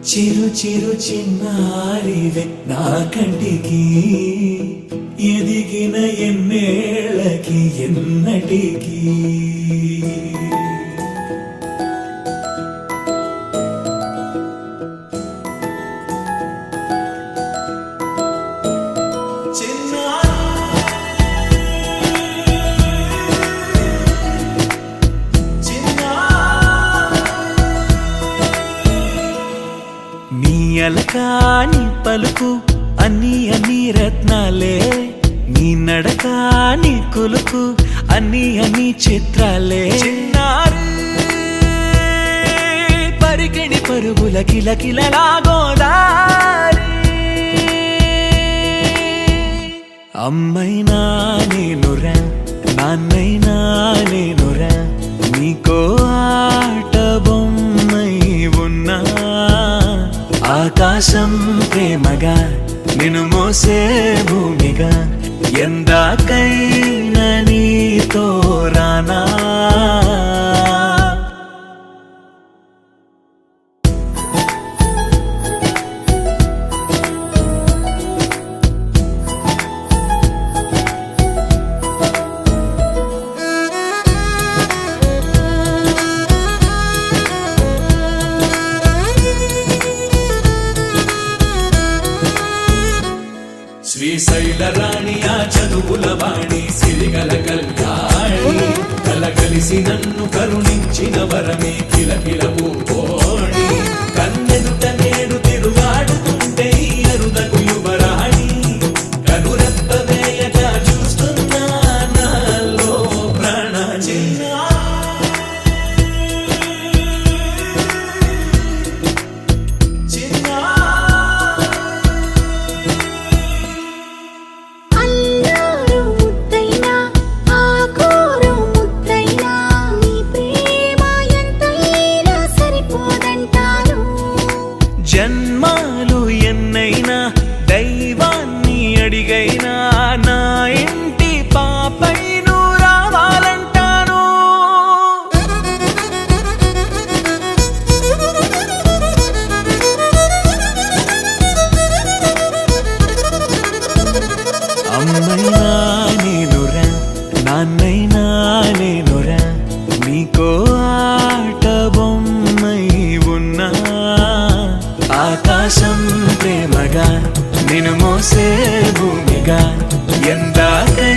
చిరు చిరు చిన్నారివే నా కంటికి ఎదిగిన ఎన్నేళ్ళకి ఎన్నటికి అలకాని పలుకు అన్ని రత్నాలే నీ నడకాని కులుకు అన్ని చిత్రాలే పరికిణి పరుగుల కిలకిలలాగోదారి అమ్మైనా నేనురా నాన్నైనా నేనురా నీకో ఆట బొమ్మై ఉన్నా ఆకాశం ప్రేమగా నిన్ను మోసే భూమిగా ఎందాకైనా నీతో రానా శ్రీశైల రాణి ఆ చదువుల వాణి సిరిగల కళ్యాణి కలగలిసి నన్ను కరుణించిన వరమే కిలకిల పూకోణి కన్నెదుట నేడు తిరుగాడుతుంటే అరుదకు యువరాణి కనురెప్ప వేయగా చూస్తున్నా నాలో ప్రాణ జన్మాలు ఎన్నైనా దైవాన్ని అడిగైనా నా ఇంటి పాపై నువ్వు రావాలంటాను అమ్మైనా నేనురా నాన్నైనా నేనురా నీకో ఆట బొమ్మై ఉన్నా ఆకాశం ప్రేమగా నిన్ను మోసే భూమిగా ఎందాకై